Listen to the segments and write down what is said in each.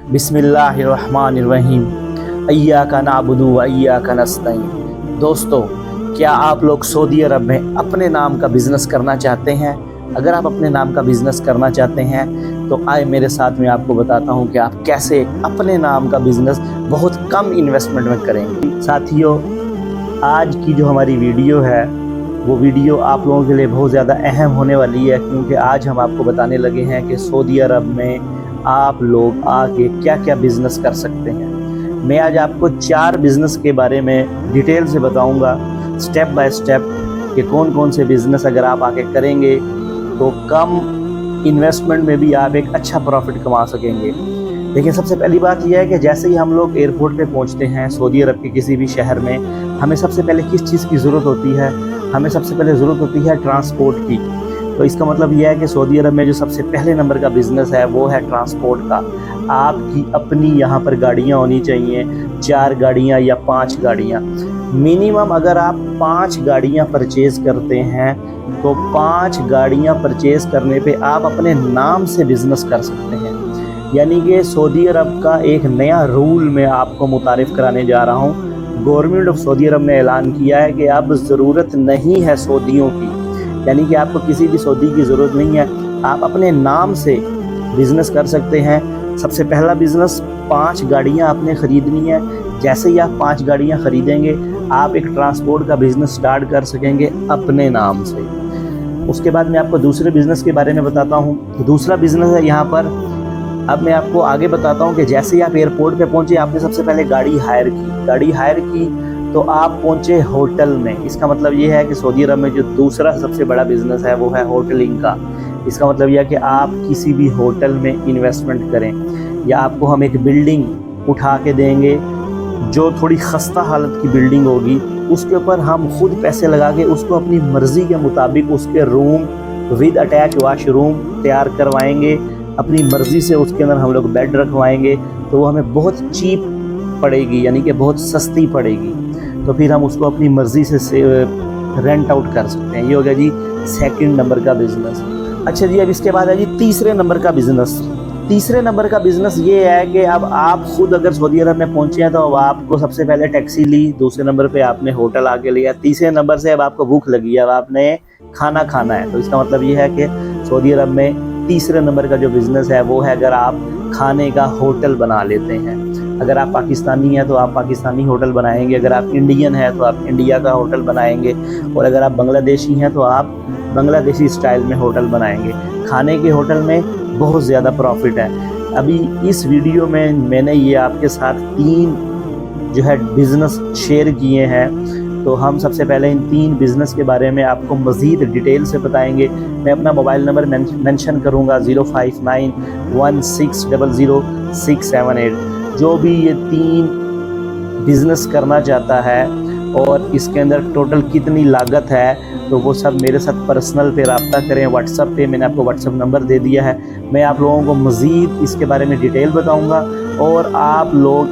बिस्मिल्लाहिर्रहमानिर्रहीम इय्याका नअबुदु व इय्याका नस्तईन। दोस्तों, क्या आप लोग सऊदी अरब में अपने नाम का बिज़नेस करना चाहते हैं? अगर आप अपने नाम का बिज़नेस करना चाहते हैं तो आए मेरे साथ में आपको बताता हूं कि आप कैसे अपने नाम का बिज़नेस बहुत कम इन्वेस्टमेंट में करेंगे। साथियों, आज की जो हमारी वीडियो है वो वीडियो आप लोगों के लिए बहुत ज़्यादा अहम होने वाली है, क्योंकि आज हम आपको बताने लगे हैं कि सऊदी अरब में आप लोग आके क्या क्या बिज़नेस कर सकते हैं। मैं आज आपको 4 बिज़नेस के बारे में डिटेल से बताऊंगा, स्टेप बाय स्टेप, कि कौन कौन से बिज़नेस अगर आप आके करेंगे तो कम इन्वेस्टमेंट में भी आप एक अच्छा प्रॉफिट कमा सकेंगे। देखिए, सबसे पहली बात यह है कि जैसे ही हम लोग एयरपोर्ट पे पहुंचते हैं सऊदी अरब के किसी भी शहर में, हमें सबसे पहले किस चीज़ की ज़रूरत होती है? हमें सबसे पहले ज़रूरत होती है ट्रांसपोर्ट की। तो इसका मतलब यह है कि सऊदी अरब में जो सबसे पहले नंबर का बिज़नेस है वो है ट्रांसपोर्ट का। आपकी अपनी यहाँ पर गाड़ियाँ होनी चाहिए, 4 गाड़ियाँ या 5 गाड़ियाँ मिनिमम। अगर आप 5 गाड़ियाँ परचेज़ करते हैं तो 5 गाड़ियाँ परचेज़ करने पे आप अपने नाम से बिज़नेस कर सकते हैं। यानी कि सऊदी अरब का एक नया रूल मैं आपको मुतारिफ़ कराने जा रहा हूँ। गवर्नमेंट ऑफ सऊदी अरब ने ऐलान किया है कि अब ज़रूरत नहीं है सऊदियों की, यानी कि आपको किसी भी सऊदी की ज़रूरत नहीं है, आप अपने नाम से बिज़नेस कर सकते हैं। सबसे पहला बिज़नेस, 5 गाड़ियाँ आपने ख़रीदनी है। जैसे ही आप 5 गाड़ियाँ ख़रीदेंगे आप एक ट्रांसपोर्ट का बिज़नेस स्टार्ट कर सकेंगे अपने नाम से। उसके बाद मैं आपको दूसरे बिज़नेस के बारे में बताता हूँ। दूसरा बिज़नेस है यहाँ पर, अब मैं आपको आगे बताता हूँ कि जैसे ही आप एयरपोर्ट पे पहुँचे, आपने सबसे पहले गाड़ी हायर की तो आप पहुँचे होटल में। इसका मतलब ये है कि सऊदी अरब में जो दूसरा सबसे बड़ा बिज़नेस है वो है होटलिंग का। इसका मतलब यह है कि आप किसी भी होटल में इन्वेस्टमेंट करें, या आपको हम एक बिल्डिंग उठा के देंगे जो थोड़ी खस्ता हालत की बिल्डिंग होगी, उसके ऊपर हम खुद पैसे लगा के उसको अपनी मर्ज़ी के मुताबिक उसके रूम विद अटैच वाशरूम तैयार करवाएंगे। अपनी मर्ज़ी से उसके अंदर हम लोग बेड रखवाएंगे तो वो हमें बहुत चीप पड़ेगी, यानी कि बहुत सस्ती पड़ेगी। तो फिर हम उसको अपनी मर्ज़ी से रेंट आउट कर सकते हैं। ये हो गया जी सेकंड नंबर का बिज़नेस। अच्छा जी, अब इसके बाद है जी तीसरे नंबर का बिज़नेस। तीसरे नंबर का बिज़नेस ये है कि अब आप खुद अगर सऊदी अरब में पहुंचे हैं तो अब आपको सबसे पहले टैक्सी ली, दूसरे नंबर पे आपने होटल आके लिया, तीसरे नंबर से अब आपको भूख लगी है, अब आपने खाना खाना है। तो इसका मतलब ये है कि सऊदी अरब में तीसरे नंबर का जो बिज़नेस है वो है अगर आप खाने का होटल बना लेते हैं। अगर आप पाकिस्तानी हैं तो आप पाकिस्तानी होटल बनाएंगे, अगर आप इंडियन हैं तो आप इंडिया का होटल बनाएंगे, और अगर आप बांग्लादेशी हैं तो आप बांग्लादेशी स्टाइल में होटल बनाएंगे। खाने के होटल में बहुत ज़्यादा प्रॉफिट है। अभी इस वीडियो में मैंने ये आपके साथ 3 जो है बिज़नेस शेयर किए हैं, तो हम सबसे पहले इन 3 बिज़नेस के बारे में आपको मज़ीद डिटेल से बताएंगे। मैं अपना मोबाइल नंबर मेंशन करूँगा 0591600678। जो भी ये 3 बिज़नेस करना चाहता है और इसके अंदर टोटल कितनी लागत है, तो वो सब मेरे साथ पर्सनल पे रब्ता करें व्हाट्सअप पे। मैंने आपको व्हाट्सअप नंबर दे दिया है। मैं आप लोगों को मज़ीद इसके बारे में डिटेल बताऊंगा और आप लोग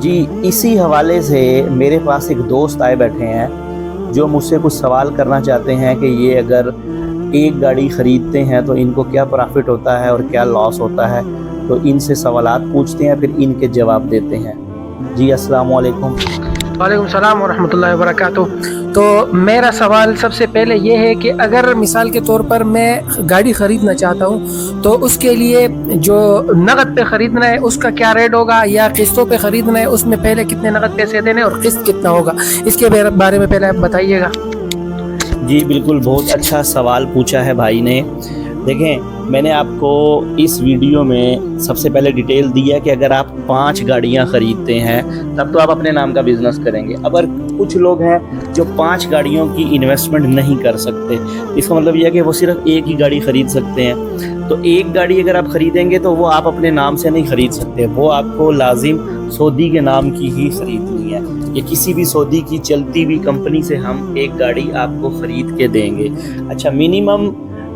जी इसी हवाले से मेरे पास एक दोस्त आए बैठे हैं जो मुझसे कुछ सवाल करना चाहते हैं कि ये अगर एक गाड़ी ख़रीदते हैं तो इनको क्या प्रॉफिट होता है और क्या लॉस होता है। तो इनसे सवालात पूछते हैं, फिर इनके जवाब देते हैं। जी अस्सलाम वालेकुम। वालेकुम सलाम व रहमतुल्लाहि व बरकातुहू। तो मेरा सवाल सबसे पहले ये है कि अगर मिसाल के तौर पर मैं गाड़ी ख़रीदना चाहता हूँ तो उसके लिए जो नगद पे ख़रीदना है उसका क्या रेट होगा, या किस्तों पे ख़रीदना है उसमें पहले कितने नगद पैसे देने और किस्त कितना होगा, इसके बारे में पहले आप बताइएगा। जी बिल्कुल, बहुत अच्छा सवाल पूछा है भाई ने। देखें, मैंने आपको इस वीडियो में सबसे पहले डिटेल दिया कि अगर आप 5 गाड़ियां ख़रीदते हैं तब तो आप अपने नाम का बिज़नेस करेंगे। अगर कुछ लोग हैं जो 5 गाड़ियों की इन्वेस्टमेंट नहीं कर सकते, इसका मतलब यह है कि वो सिर्फ एक ही गाड़ी ख़रीद सकते हैं। तो एक गाड़ी अगर आप ख़रीदेंगे तो वो आप अपने नाम से नहीं ख़रीद सकते, वो आपको लाजिम सऊदी के नाम की ही ख़रीदनी है, या किसी भी सऊदी की चलती हुई कंपनी से हम एक गाड़ी आपको ख़रीद के देंगे। अच्छा, मिनिमम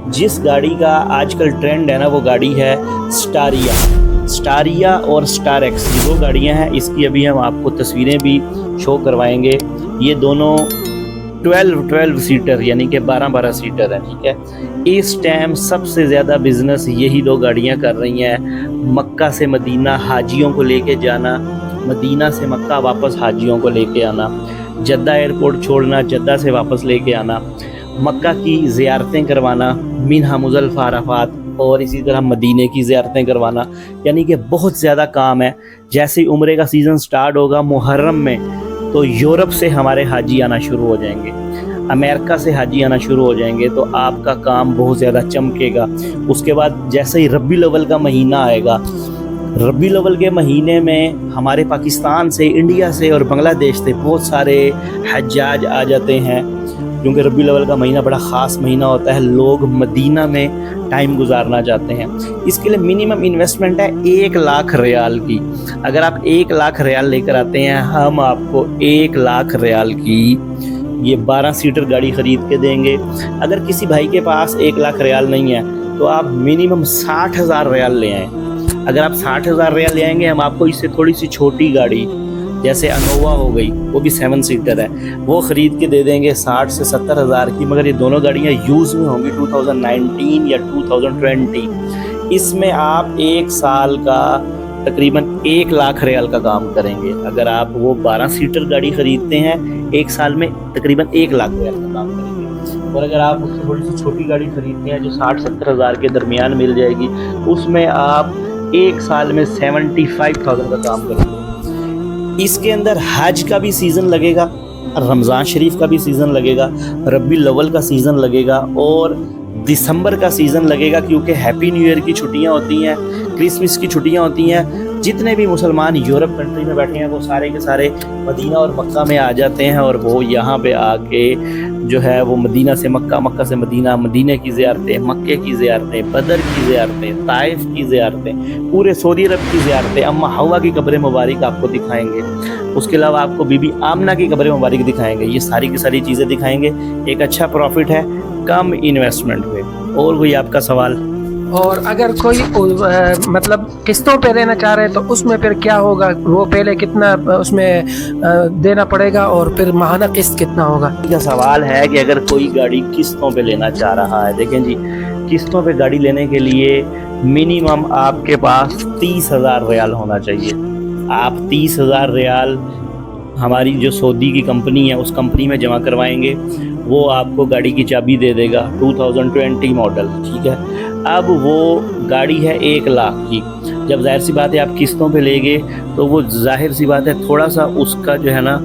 जिस गाड़ी का आजकल ट्रेंड है ना, वो गाड़ी है स्टारिया और स्टार एक्स। ये 2 गाड़ियां हैं। इसकी अभी हम आपको तस्वीरें भी शो करवाएंगे। ये दोनों 12 सीटर यानी कि 12 सीटर है, ठीक है। इस टाइम सबसे ज़्यादा बिज़नेस यही दो गाड़ियाँ कर रही हैं। मक्का से मदीना हाजियों को लेके जाना, मदीना से मक्का वापस हाजियों को लेके आना, जद्दा एयरपोर्ट छोड़ना, जद्दा से वापस लेके आना, मक्का की ज़ियारतें करवाना, मिन्हा मुज़ल्फ़ा अरफ़ात, और इसी तरह मदीने की ज़ियारतें करवाना। यानी कि बहुत ज़्यादा काम है। जैसे ही उम्रे का सीज़न स्टार्ट होगा मुहर्रम में, तो यूरोप से हमारे हाजी आना शुरू हो जाएंगे, अमेरिका से हाजी आना शुरू हो जाएंगे, तो आपका काम बहुत ज़्यादा चमकेगा। उसके बाद जैसे ही रबीउल अव्वल का महीना आएगा, रबीउल अव्वल के महीने में हमारे पाकिस्तान से, इंडिया से और बांग्लादेश से बहुत सारे हज्जाज आ जाते हैं, क्योंकि रबीउल अव्वल का महीना बड़ा ख़ास महीना होता है। लोग मदीना में टाइम गुजारना चाहते हैं। इसके लिए मिनिमम इन्वेस्टमेंट है 1 लाख रियाल की। अगर आप 1 लाख रियाल लेकर आते हैं, हम आपको 1 लाख रियाल की ये 12 सीटर गाड़ी ख़रीद के देंगे। अगर किसी भाई के पास 1 लाख रियाल नहीं है, तो आप मिनिमम 60,000 रियाल ले आएँ। अगर आप 60,000 रियाल ले आएंगे, हम आपको इससे थोड़ी सी छोटी गाड़ी, जैसे अनोवा हो गई, वो भी 7 सीटर है, वो ख़रीद के दे देंगे 60 से 70 हज़ार की। मगर ये दोनों गाड़ियाँ यूज़ में होंगी 2019 या 2020। इसमें आप 1 साल का तकरीबन 1 लाख रियाल का काम करेंगे। अगर आप वो 12 सीटर गाड़ी ख़रीदते हैं, 1 साल में तकरीबन 1 लाख रियाल का काम करेंगे। और अगर आप उससे थोड़ी सी छोटी गाड़ी ख़रीदते हैं जो 60-70 हज़ार के दरमियान मिल जाएगी, उसमें आप 1 साल में 75,000 का काम करेंगे। इसके अंदर हज का भी सीज़न लगेगा, रमज़ान शरीफ का भी सीज़न लगेगा, रबीउल अव्वल का सीज़न लगेगा और दिसंबर का सीज़न लगेगा, क्योंकि हैप्पी न्यू ईयर की छुट्टियां होती हैं, क्रिसमस की छुट्टियां होती हैं। जितने भी मुसलमान यूरोप कंट्री में बैठे हैं, वो सारे के सारे मदीना और मक्का में आ जाते हैं, और वो यहाँ पे आके जो है वो मदीना से मक्का, मक्का से मदीना, मदीने की ज़ियारतें, मक्के की ज़ियारतें, बदर की ज़ियारतें, ताइफ की ज़ियारतें, पूरे सऊदी अरब की ज़ियारतें, अम्मा हवा की कब्र मुबारक आपको दिखाएंगे। उसके अलावा आपको बीबी आमना की कब्र मुबारक दिखाएंगे। ये सारी की सारी चीज़ें दिखाएंगे। एक अच्छा प्रॉफिट है कम इन्वेस्टमेंट में। और कोई आपका सवाल? और अगर कोई मतलब किस्तों पे लेना चाह रहे हैं, तो उसमें फिर क्या होगा? वो पहले कितना उसमें देना पड़ेगा और फिर माहाना किस्त कितना होगा? का सवाल है कि अगर कोई गाड़ी किस्तों पे लेना चाह रहा है, देखें जी, किस्तों पे गाड़ी लेने के लिए मिनिमम आपके पास 30,000 रियाल होना चाहिए। आप 30,000 रियाल हमारी जो सऊदी की कंपनी है, उस कंपनी में जमा करवाएंगे, वो आपको गाड़ी की चाबी दे देगा। 2020 मॉडल, ठीक है। अब वो गाड़ी है 1 लाख की। जब जाहिर सी बात है आप किस्तों पे लेंगे, तो वो जाहिर सी बात है थोड़ा सा उसका जो है ना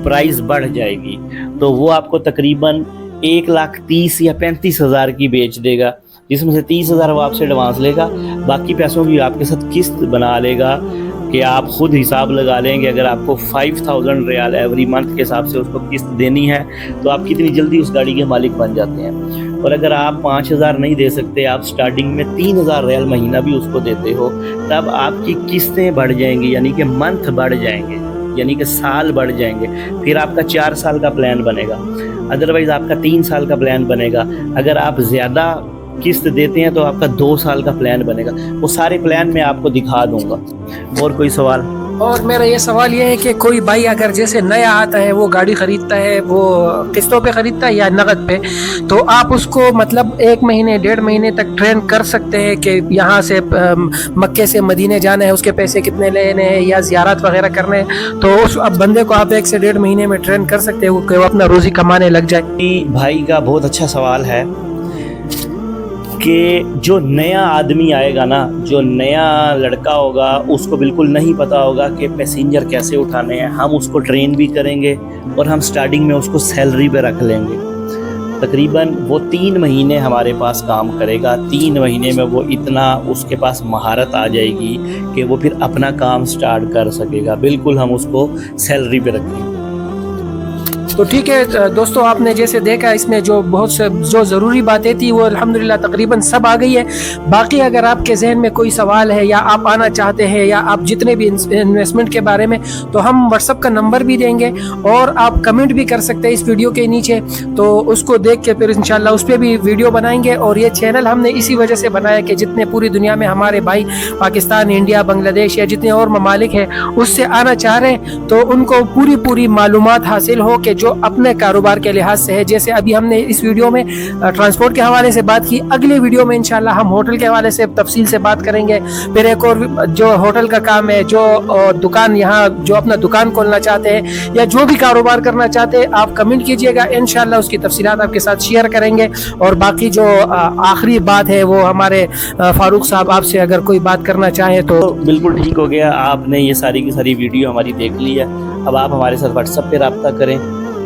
प्राइस बढ़ जाएगी, तो वो आपको तकरीबन 1,30,000 या 35,000 की बेच देगा, जिसमें से 30,000 वो आपसे एडवांस लेगा, बाकी पैसों की आपके साथ किस्त बना लेगा कि आप ख़ुद हिसाब लगा लेंगे। अगर आपको 5,000 रियाल एवरी मंथ के हिसाब से उसको किस्त देनी है, तो आप कितनी जल्दी उस गाड़ी के मालिक बन जाते हैं। और अगर आप 5,000 नहीं दे सकते, आप स्टार्टिंग में 3,000 रियाल महीना भी उसको देते हो, तब आपकी किस्तें बढ़ जाएंगी, यानी कि मंथ बढ़ जाएंगे, यानी कि साल बढ़ जाएंगे। फिर आपका 4 साल का प्लान बनेगा, अदरवाइज़ आपका 3 साल का प्लान बनेगा। अगर आप ज़्यादा किस्त देते हैं तो आपका 2 साल का प्लान बनेगा। वो सारे प्लान मैं आपको दिखा दूंगा। और कोई सवाल? और मेरा ये सवाल ये है कि कोई भाई अगर जैसे नया आता है, वो गाड़ी ख़रीदता है, वो किस्तों पे ख़रीदता है या नगद पे, तो आप उसको मतलब 1 महीने 1.5 महीने तक ट्रेन कर सकते हैं कि यहाँ से मक्के से मदीने जाना है, उसके पैसे कितने लेने हैं या ज़ियारत वगैरह करने हैं, तो उस अब बंदे को आप 1 से 1.5 महीने में ट्रेन कर सकते हैं कि वो अपना रोज़ी कमाने लग जाए? भाई का बहुत अच्छा सवाल है कि जो नया आदमी आएगा ना, जो नया लड़का होगा, उसको बिल्कुल नहीं पता होगा कि पैसेंजर कैसे उठाने हैं। हम उसको ट्रेन भी करेंगे और हम स्टार्टिंग में उसको सैलरी पे रख लेंगे। तकरीबन वो 3 महीने हमारे पास काम करेगा। 3 महीने में वो इतना उसके पास महारत आ जाएगी कि वो फिर अपना काम स्टार्ट कर सकेगा। बिल्कुल हम उसको सैलरी पे रखेंगे। तो ठीक है दोस्तों, आपने जैसे देखा इसमें जो बहुत से जो ज़रूरी बातें थी वो अल्हम्दुलिल्लाह तकरीबन सब आ गई है। बाकी अगर आपके जहन में कोई सवाल है या आप आना चाहते हैं या आप जितने भी इन्वेस्टमेंट के बारे में, तो हम व्हाट्सअप का नंबर भी देंगे और आप कमेंट भी कर सकते हैं इस वीडियो के नीचे, तो उसको देख के फिर इंशाल्लाह उस पर भी वीडियो बनाएंगे। और ये चैनल हमने इसी वजह से बनाया कि जितने पूरी दुनिया में हमारे भाई पाकिस्तान, इंडिया, बांग्लादेश या जितने और ममालिक हैं उससे आना चाह रहे हैं, तो उनको पूरी मालूमात हासिल हो कि जो جو اپنے کاروبار کے لحاظ سے ہے. جیسے ابھی ہم نے اس ویڈیو میں ٹرانسپورٹ کے حوالے سے بات کی, اگلے ویڈیو میں انشاءاللہ ہم ہوٹل کے حوالے سے تفصیل سے بات کریں گے. پھر ایک اور جو ہوٹل کا کام ہے, جو دکان یہاں جو اپنا دکان کھولنا چاہتے ہیں یا جو بھی کاروبار کرنا چاہتے ہیں, آپ کمنٹ کیجئے گا, انشاءاللہ اس کی تفصیلات آپ کے ساتھ شیئر کریں گے. اور باقی جو آخری بات ہے وہ ہمارے فاروق صاحب آپ سے اگر کوئی بات کرنا چاہیں تو. بالکل ٹھیک ہو گیا, آپ نے یہ ساری کی ساری ویڈیو ہماری دیکھ لی ہے. اب آپ ہمارے ساتھ واٹس ایپ پہ رابطہ کریں,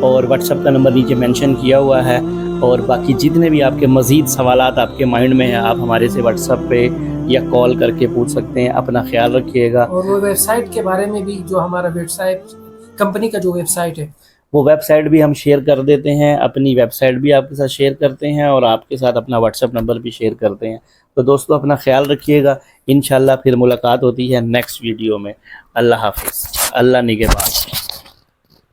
اور واٹس ایپ کا نمبر نیچے مینشن کیا ہوا ہے. اور باقی جتنے بھی آپ کے مزید سوالات آپ کے مائنڈ میں ہیں, آپ ہمارے سے واٹس ایپ پہ یا کال کر کے پوچھ سکتے ہیں. اپنا خیال رکھیے گا. اور وہ ویب سائٹ کے بارے میں بھی, جو ہمارا ویب سائٹ کمپنی کا جو ویب سائٹ ہے, وہ ویب سائٹ بھی ہم شیئر کر دیتے ہیں. اپنی ویب سائٹ بھی آپ کے ساتھ شیئر کرتے ہیں, اور آپ کے ساتھ اپنا واٹس ایپ نمبر بھی شیئر کرتے ہیں. تو دوستو اپنا خیال رکھیے گا. انشاءاللہ پھر ملاقات ہوتی ہے نیکسٹ ویڈیو میں. اللہ حافظ. اللہ نگہبان.